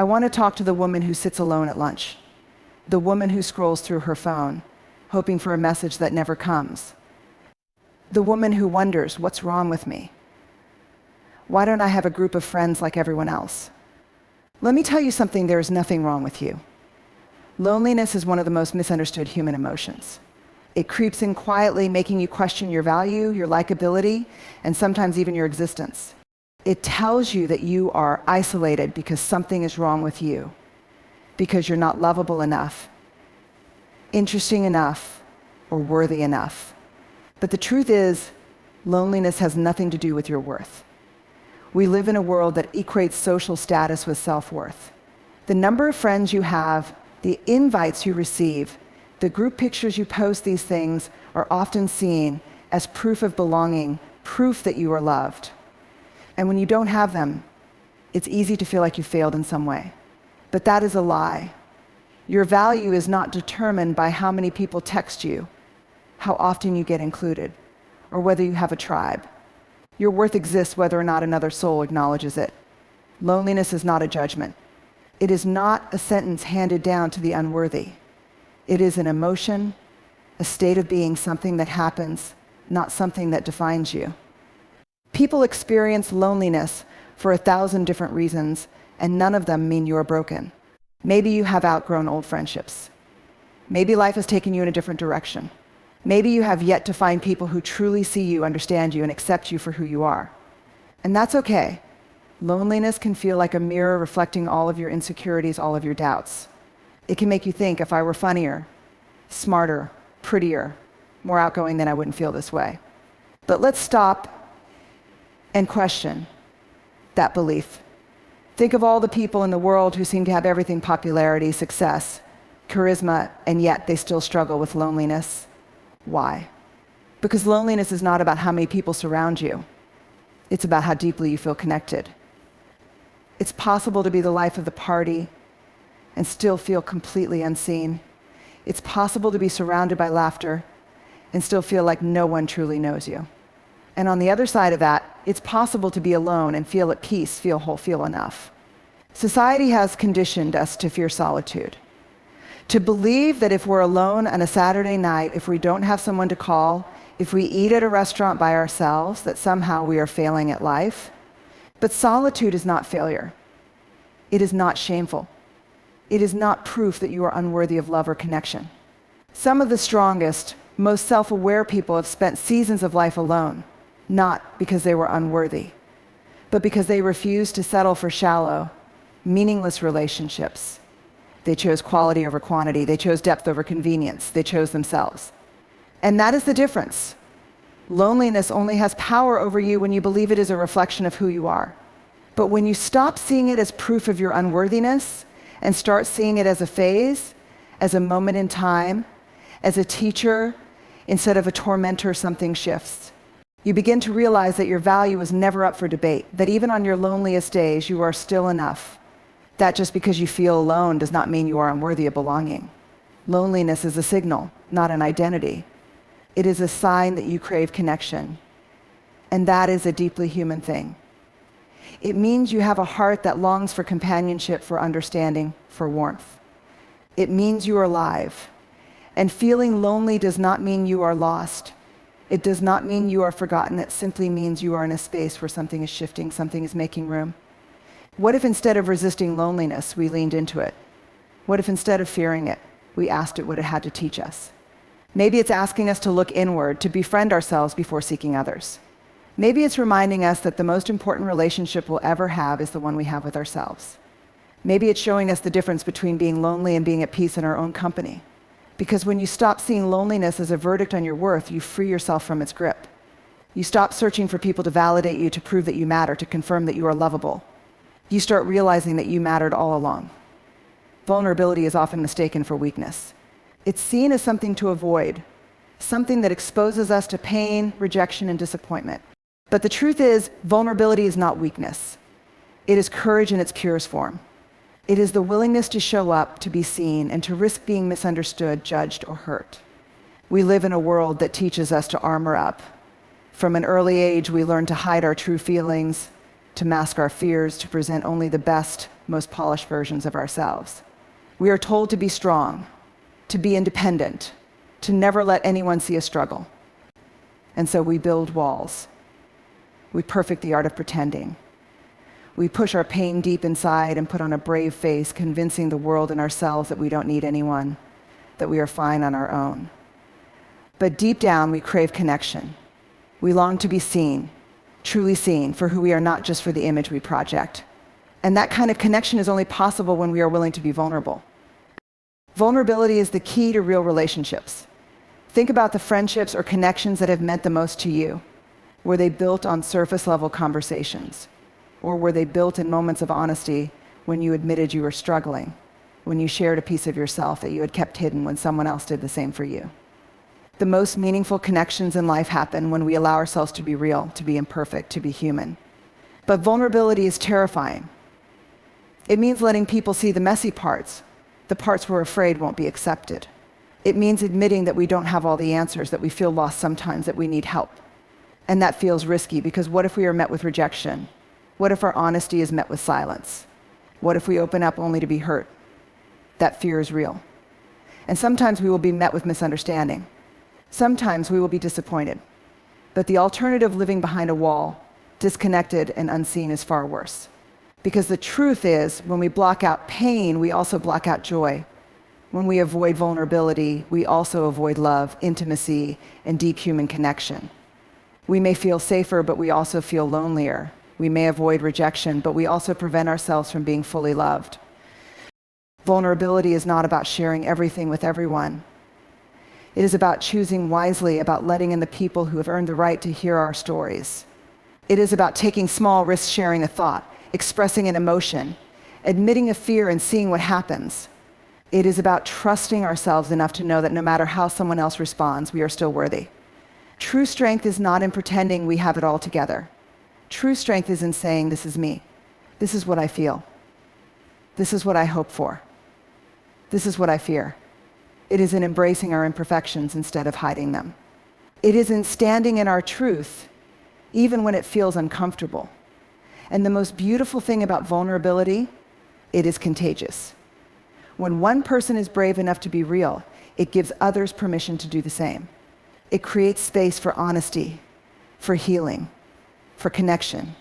I want to talk to the woman who sits alone at lunch, the woman who scrolls through her phone, hoping for a message that never comes, the woman who wonders, what's wrong with me? Why don't I have a group of friends like everyone else? Let me tell you something, there is nothing wrong with you. Loneliness is one of the most misunderstood human emotions. It creeps in quietly, making you question your value, your likability, and sometimes even your existence. It tells you that you are isolated because something is wrong with you, because you're not lovable enough, interesting enough, or worthy enough. But the truth is, loneliness has nothing to do with your worth. We live in a world that equates social status with self-worth. The number of friends you have, the invites you receive, the group pictures you post, these things are often seen as proof of belonging, proof that you are loved. And when you don't have them, it's easy to feel like you failed in some way. But that is a lie. Your value is not determined by how many people text you, how often you get included, or whether you have a tribe. Your worth exists whether or not another soul acknowledges it. Loneliness is not a judgment. It is not a sentence handed down to the unworthy. It is an emotion, a state of being, something that happens, not something that defines you. People experience loneliness for 1,000 different reasons, and none of them mean you are broken. Maybe you have outgrown old friendships. Maybe life has taken you in a different direction. Maybe you have yet to find people who truly see you, understand you, and accept you for who you are. And that's okay. Loneliness can feel like a mirror reflecting all of your insecurities, all of your doubts. It can make you think, if I were funnier, smarter, prettier, more outgoing, then I wouldn't feel this way. But let's stop and question that belief. Think of all the people in the world who seem to have everything: popularity, success, charisma, and yet they still struggle with loneliness. Why? Because loneliness is not about how many people surround you. It's about how deeply you feel connected. It's possible to be the life of the party and still feel completely unseen. It's possible to be surrounded by laughter and still feel like no one truly knows you. And on the other side of that, it's possible to be alone and feel at peace, feel whole, feel enough. Society has conditioned us to fear solitude, to believe that if we're alone on a Saturday night, if we don't have someone to call, if we eat at a restaurant by ourselves, that somehow we are failing at life. But solitude is not failure. It is not shameful. It is not proof that you are unworthy of love or connection. Some of the strongest, most self-aware people have spent seasons of life alone, not because they were unworthy, but because they refused to settle for shallow, meaningless relationships. They chose quality over quantity. They chose depth over convenience. They chose themselves. And that is the difference. Loneliness only has power over you when you believe it is a reflection of who you are. But when you stop seeing it as proof of your unworthiness and start seeing it as a phase, as a moment in time, as a teacher, instead of a tormentor, something shifts. You begin to realize that your value is never up for debate, that even on your loneliest days, you are still enough. That just because you feel alone does not mean you are unworthy of belonging. Loneliness is a signal, not an identity. It is a sign that you crave connection. And that is a deeply human thing. It means you have a heart that longs for companionship, for understanding, for warmth. It means you are alive. And feeling lonely does not mean you are lost. It does not mean you are forgotten. It simply means you are in a space where something is shifting, something is making room. What if instead of resisting loneliness, we leaned into it? What if instead of fearing it, we asked it what it had to teach us? Maybe it's asking us to look inward, to befriend ourselves before seeking others. Maybe it's reminding us that the most important relationship we'll ever have is the one we have with ourselves. Maybe it's showing us the difference between being lonely and being at peace in our own company. Because when you stop seeing loneliness as a verdict on your worth, you free yourself from its grip. You stop searching for people to validate you, to prove that you matter, to confirm that you are lovable. You start realizing that you mattered all along. Vulnerability is often mistaken for weakness. It's seen as something to avoid, something that exposes us to pain, rejection, and disappointment. But the truth is, vulnerability is not weakness. It is courage in its purest form. It is the willingness to show up, to be seen, and to risk being misunderstood, judged, or hurt. We live in a world that teaches us to armor up. From an early age, we learn to hide our true feelings, to mask our fears, to present only the best, most polished versions of ourselves. We are told to be strong, to be independent, to never let anyone see a struggle. And so we build walls. We perfect the art of pretending. We push our pain deep inside and put on a brave face, convincing the world and ourselves that we don't need anyone, that we are fine on our own. But deep down, we crave connection. We long to be seen, truly seen, for who we are, not just for the image we project. And that kind of connection is only possible when we are willing to be vulnerable. Vulnerability is the key to real relationships. Think about the friendships or connections that have meant the most to you. Were they built on surface-level conversations? Or were they built in moments of honesty when you admitted you were struggling, when you shared a piece of yourself that you had kept hidden when someone else did the same for you? The most meaningful connections in life happen when we allow ourselves to be real, to be imperfect, to be human. But vulnerability is terrifying. It means letting people see the messy parts, the parts we're afraid won't be accepted. It means admitting that we don't have all the answers, that we feel lost sometimes, that we need help. And that feels risky, because what if we are met with rejection? What if our honesty is met with silence? What if we open up only to be hurt? That fear is real. And sometimes we will be met with misunderstanding. Sometimes we will be disappointed. But the alternative, living behind a wall, disconnected and unseen, is far worse. Because the truth is, when we block out pain, we also block out joy. When we avoid vulnerability, we also avoid love, intimacy, and deep human connection. We may feel safer, but we also feel lonelier. We may avoid rejection, but we also prevent ourselves from being fully loved. Vulnerability is not about sharing everything with everyone. It is about choosing wisely, about letting in the people who have earned the right to hear our stories. It is about taking small risks, sharing a thought, expressing an emotion, admitting a fear and seeing what happens. It is about trusting ourselves enough to know that no matter how someone else responds, we are still worthy. True strength is not in pretending we have it all together. True strength is in saying, this is me. This is what I feel. This is what I hope for. This is what I fear. It is in embracing our imperfections instead of hiding them. It is in standing in our truth, even when it feels uncomfortable. And the most beautiful thing about vulnerability, it is contagious. When one person is brave enough to be real, it gives others permission to do the same. It creates space for honesty, for healing, for connection.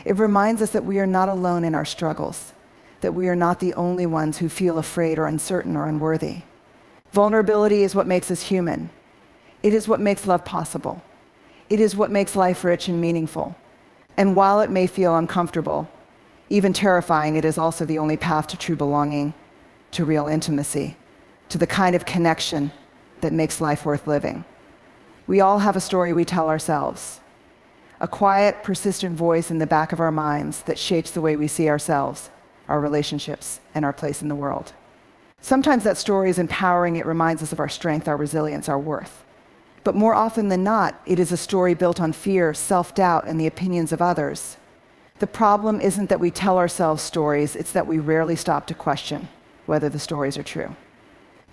It reminds us that we are not alone in our struggles, that we are not the only ones who feel afraid or uncertain or unworthy. Vulnerability is what makes us human. It is what makes love possible. It is what makes life rich and meaningful. And while it may feel uncomfortable, even terrifying, it is also the only path to true belonging, to real intimacy, to the kind of connection that makes life worth living. We all have a story we tell ourselves, a quiet, persistent voice in the back of our minds that shapes the way we see ourselves, our relationships, and our place in the world. Sometimes that story is empowering. It reminds us of our strength, our resilience, our worth. But more often than not, it is a story built on fear, self-doubt, and the opinions of others. The problem isn't that we tell ourselves stories, it's that we rarely stop to question whether the stories are true.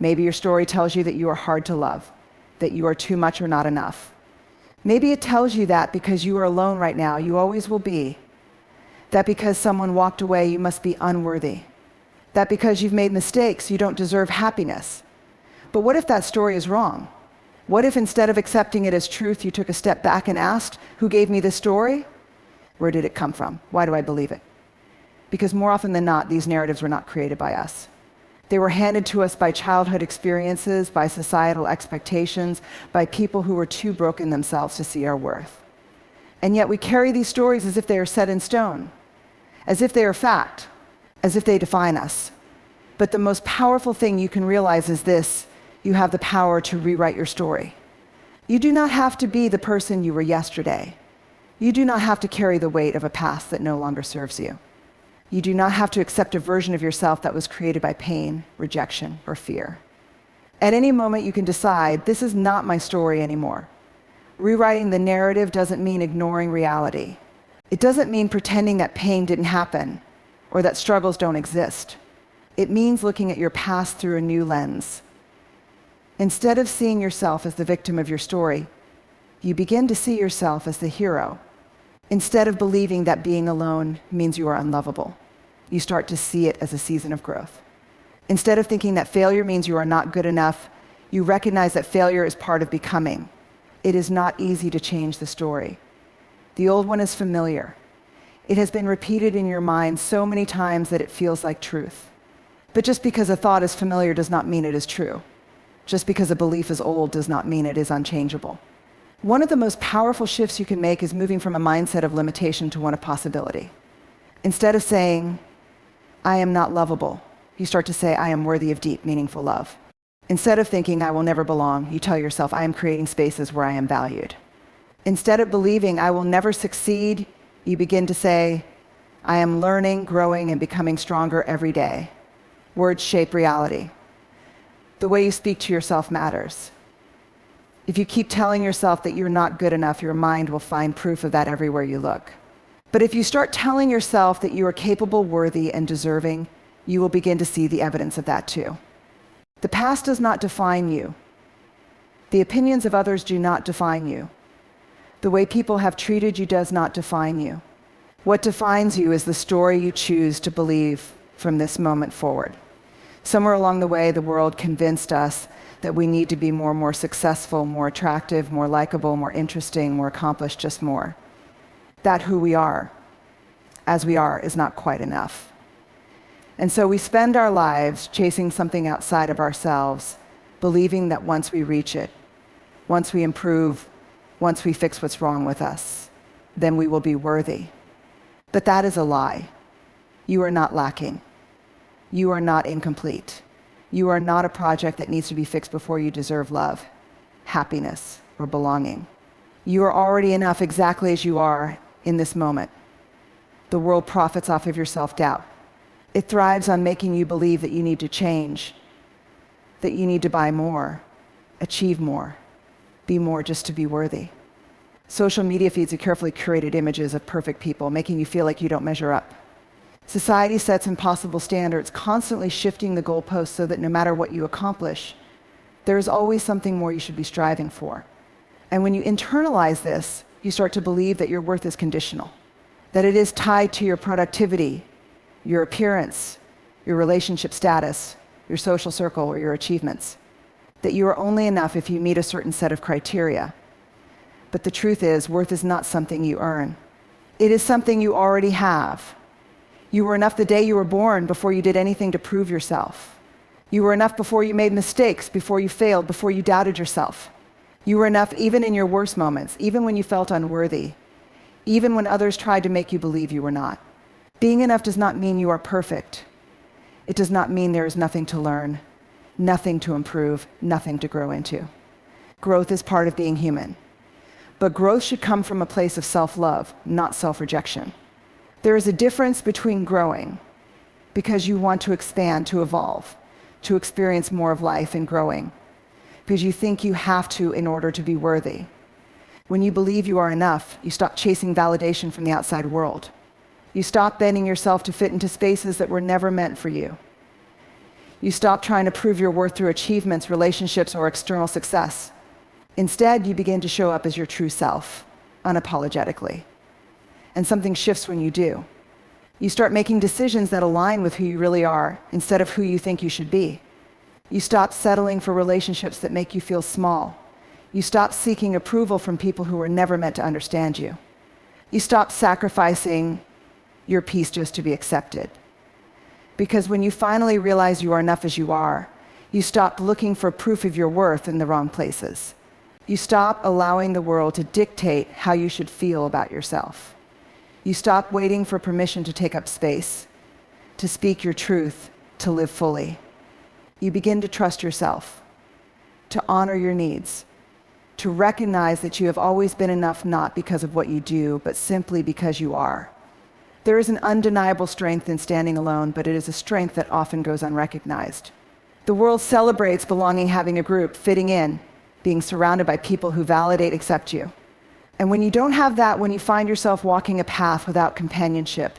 Maybe your story tells you that you are hard to love, that you are too much or not enough. Maybe it tells you that because you are alone right now, you always will be. That because someone walked away, you must be unworthy. That because you've made mistakes, you don't deserve happiness. But what if that story is wrong? What if instead of accepting it as truth, you took a step back and asked, who gave me this story? Where did it come from? Why do I believe it? Because more often than not, these narratives were not created by us. They were handed to us by childhood experiences, by societal expectations, by people who were too broken themselves to see our worth. And yet we carry these stories as if they are set in stone, as if they are fact, as if they define us. But the most powerful thing you can realize is this: you have the power to rewrite your story. You do not have to be the person you were yesterday. You do not have to carry the weight of a past that no longer serves you. You do not have to accept a version of yourself that was created by pain, rejection, or fear. At any moment, you can decide, this is not my story anymore. Rewriting the narrative doesn't mean ignoring reality. It doesn't mean pretending that pain didn't happen or that struggles don't exist. It means looking at your past through a new lens. Instead of seeing yourself as the victim of your story, you begin to see yourself as the hero. Instead of believing that being alone means you are unlovable, you start to see it as a season of growth. Instead of thinking that failure means you are not good enough, you recognize that failure is part of becoming. It is not easy to change the story. The old one is familiar. It has been repeated in your mind so many times that it feels like truth. But just because a thought is familiar does not mean it is true. Just because a belief is old does not mean it is unchangeable. One of the most powerful shifts you can make is moving from a mindset of limitation to one of possibility. Instead of saying, I am not lovable, you start to say, I am worthy of deep, meaningful love. Instead of thinking, I will never belong, you tell yourself, I am creating spaces where I am valued. Instead of believing, I will never succeed, you begin to say, I am learning, growing, and becoming stronger every day. Words shape reality. The way you speak to yourself matters. If you keep telling yourself that you're not good enough, your mind will find proof of that everywhere you look. But if you start telling yourself that you are capable, worthy, and deserving, you will begin to see the evidence of that too. The past does not define you. The opinions of others do not define you. The way people have treated you does not define you. What defines you is the story you choose to believe from this moment forward. Somewhere along the way, the world convinced us that we need to be more and more successful, more attractive, more likable, more interesting, more accomplished, just more. That who we are, as we are, is not quite enough. And so we spend our lives chasing something outside of ourselves, believing that once we reach it, once we improve, once we fix what's wrong with us, then we will be worthy. But that is a lie. You are not lacking. You are not incomplete. You are not a project that needs to be fixed before you deserve love, happiness, or belonging. You are already enough exactly as you are in this moment. The world profits off of your self-doubt. It thrives on making you believe that you need to change, that you need to buy more, achieve more, be more just to be worthy. Social media feeds you carefully curated images of perfect people, making you feel like you don't measure up. Society sets impossible standards, constantly shifting the goalposts so that no matter what you accomplish, there is always something more you should be striving for. And when you internalize this, you start to believe that your worth is conditional, that it is tied to your productivity, your appearance, your relationship status, your social circle, or your achievements, that you are only enough if you meet a certain set of criteria. But the truth is, worth is not something you earn. It is something you already have. You were enough the day you were born before you did anything to prove yourself. You were enough before you made mistakes, before you failed, before you doubted yourself. You were enough even in your worst moments, even when you felt unworthy, even when others tried to make you believe you were not. Being enough does not mean you are perfect. It does not mean there is nothing to learn, nothing to improve, nothing to grow into. Growth is part of being human. But growth should come from a place of self-love, not self-rejection. There is a difference between growing because you want to expand, to evolve, to experience more of life, and growing because you think you have to in order to be worthy. When you believe you are enough, you stop chasing validation from the outside world. You stop bending yourself to fit into spaces that were never meant for you. You stop trying to prove your worth through achievements, relationships, or external success. Instead, you begin to show up as your true self, unapologetically. And something shifts when you do. You start making decisions that align with who you really are instead of who you think you should be. You stop settling for relationships that make you feel small. You stop seeking approval from people who were never meant to understand you. You stop sacrificing your peace just to be accepted. Because when you finally realize you are enough as you are, you stop looking for proof of your worth in the wrong places. You stop allowing the world to dictate how you should feel about yourself. You stop waiting for permission to take up space, to speak your truth, to live fully. You begin to trust yourself, to honor your needs, to recognize that you have always been enough not because of what you do, but simply because you are. There is an undeniable strength in standing alone, but it is a strength that often goes unrecognized. The world celebrates belonging, having a group, fitting in, being surrounded by people who validate, accept you. And when you don't have that, when you find yourself walking a path without companionship,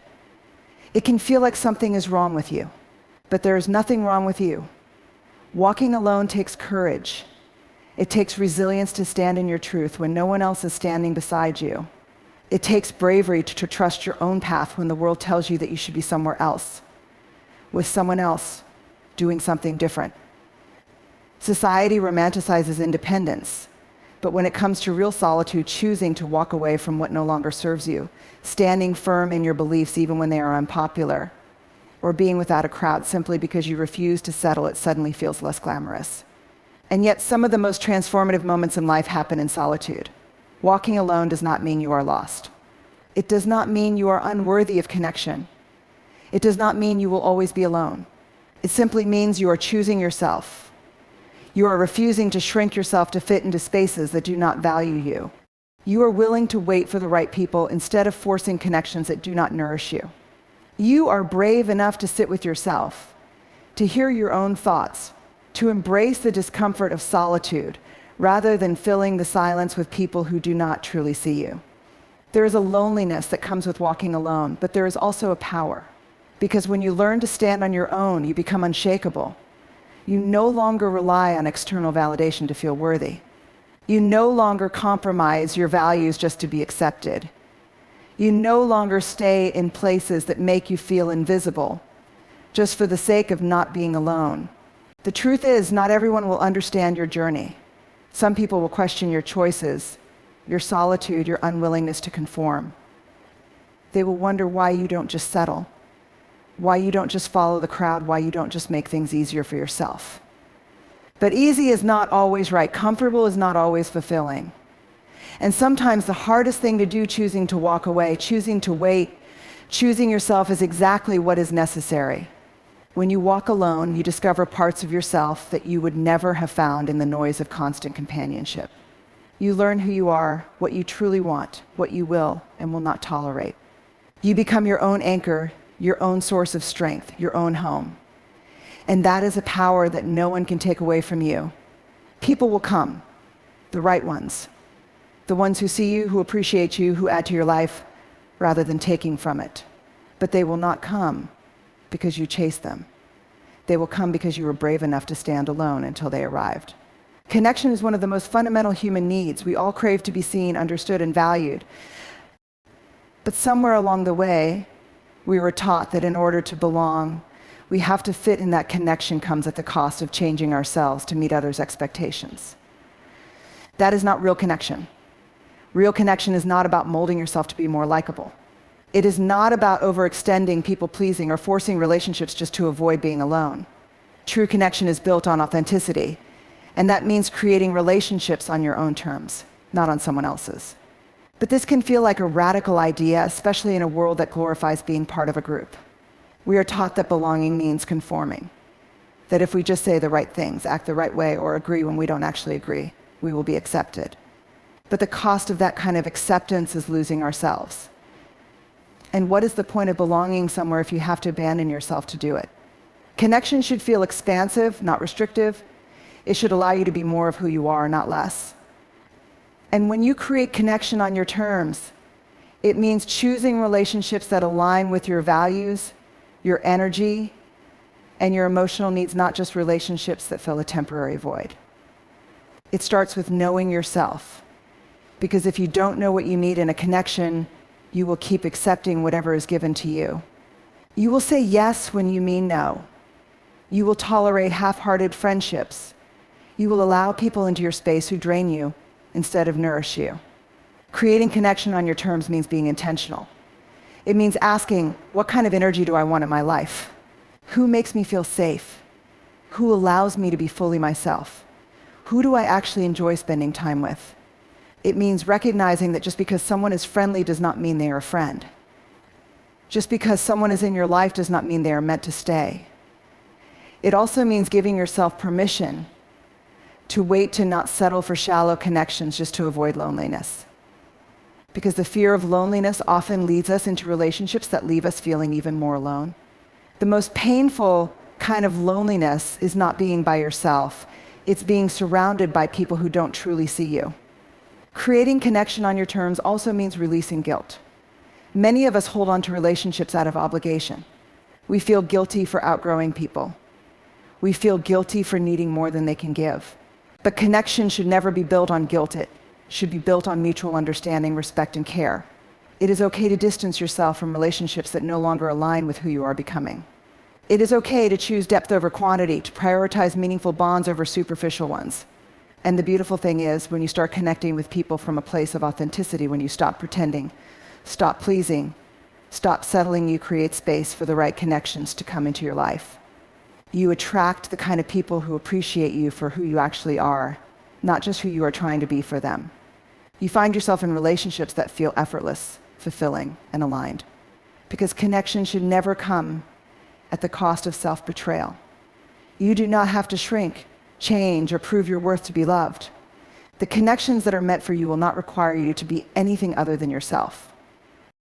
it can feel like something is wrong with you. But there is nothing wrong with you. Walking alone takes courage. It takes resilience to stand in your truth when no one else is standing beside you. It takes bravery to trust your own path when the world tells you that you should be somewhere else, with someone else, doing something different. Society romanticizes independence, but when it comes to real solitude, choosing to walk away from what no longer serves you, standing firm in your beliefs even when they are unpopular, or being without a crowd simply because you refuse to settle, it suddenly feels less glamorous. And yet some of the most transformative moments in life happen in solitude. Walking alone does not mean you are lost. It does not mean you are unworthy of connection. It does not mean you will always be alone. It simply means you are choosing yourself. You are refusing to shrink yourself to fit into spaces that do not value you. You are willing to wait for the right people instead of forcing connections that do not nourish you. You are brave enough to sit with yourself, to hear your own thoughts, to embrace the discomfort of solitude rather than filling the silence with people who do not truly see you. There is a loneliness that comes with walking alone, but there is also a power. Because when you learn to stand on your own, you become unshakable. You no longer rely on external validation to feel worthy. You no longer compromise your values just to be accepted. You no longer stay in places that make you feel invisible, just for the sake of not being alone. The truth is, not everyone will understand your journey. Some people will question your choices, your solitude, your unwillingness to conform. They will wonder why you don't just settle, why you don't just follow the crowd, why you don't just make things easier for yourself. But easy is not always right. Comfortable is not always fulfilling. And sometimes the hardest thing to do, choosing to walk away, choosing to wait, choosing yourself, is exactly what is necessary. When you walk alone, you discover parts of yourself that you would never have found in the noise of constant companionship. You learn who you are, what you truly want, what you will and will not tolerate. You become your own anchor, your own source of strength, your own home. And that is a power that no one can take away from you. People will come, the right ones, the ones who see you, who appreciate you, who add to your life rather than taking from it. But they will not come because you chase them. They will come because you were brave enough to stand alone until they arrived. Connection is one of the most fundamental human needs. We all crave to be seen, understood, and valued. But somewhere along the way, we were taught that in order to belong, we have to fit, and that connection comes at the cost of changing ourselves to meet others' expectations. That is not real connection. Real connection is not about molding yourself to be more likable. It is not about overextending, people-pleasing, or forcing relationships just to avoid being alone. True connection is built on authenticity, and that means creating relationships on your own terms, not on someone else's. But this can feel like a radical idea, especially in a world that glorifies being part of a group. We are taught that belonging means conforming, that if we just say the right things, act the right way, or agree when we don't actually agree, we will be accepted. But the cost of that kind of acceptance is losing ourselves. And what is the point of belonging somewhere if you have to abandon yourself to do it? Connection should feel expansive, not restrictive. It should allow you to be more of who you are, not less. And when you create connection on your terms, it means choosing relationships that align with your values, your energy, and your emotional needs, not just relationships that fill a temporary void. It starts with knowing yourself. Because if you don't know what you need in a connection, you will keep accepting whatever is given to you. You will say yes when you mean no. You will tolerate half-hearted friendships. You will allow people into your space who drain you instead of nourish you. Creating connection on your terms means being intentional. It means asking, what kind of energy do I want in my life? Who makes me feel safe? Who allows me to be fully myself? Who do I actually enjoy spending time with? It means recognizing that just because someone is friendly does not mean they are a friend. Just because someone is in your life does not mean they are meant to stay. It also means giving yourself permission to wait, to not settle for shallow connections just to avoid loneliness. Because the fear of loneliness often leads us into relationships that leave us feeling even more alone. The most painful kind of loneliness is not being by yourself. It's being surrounded by people who don't truly see you. Creating connection on your terms also means releasing guilt. Many of us hold on to relationships out of obligation. We feel guilty for outgrowing people. We feel guilty for needing more than they can give. But connection should never be built on guilt. It should be built on mutual understanding, respect, and care. It is okay to distance yourself from relationships that no longer align with who you are becoming. It is okay to choose depth over quantity, to prioritize meaningful bonds over superficial ones. And the beautiful thing is, when you start connecting with people from a place of authenticity, when you stop pretending, stop pleasing, stop settling, you create space for the right connections to come into your life. You attract the kind of people who appreciate you for who you actually are, not just who you are trying to be for them. You find yourself in relationships that feel effortless, fulfilling, and aligned. Because connection should never come at the cost of self-betrayal. You do not have to shrink, change, or prove your worth to be loved. The connections that are meant for you will not require you to be anything other than yourself.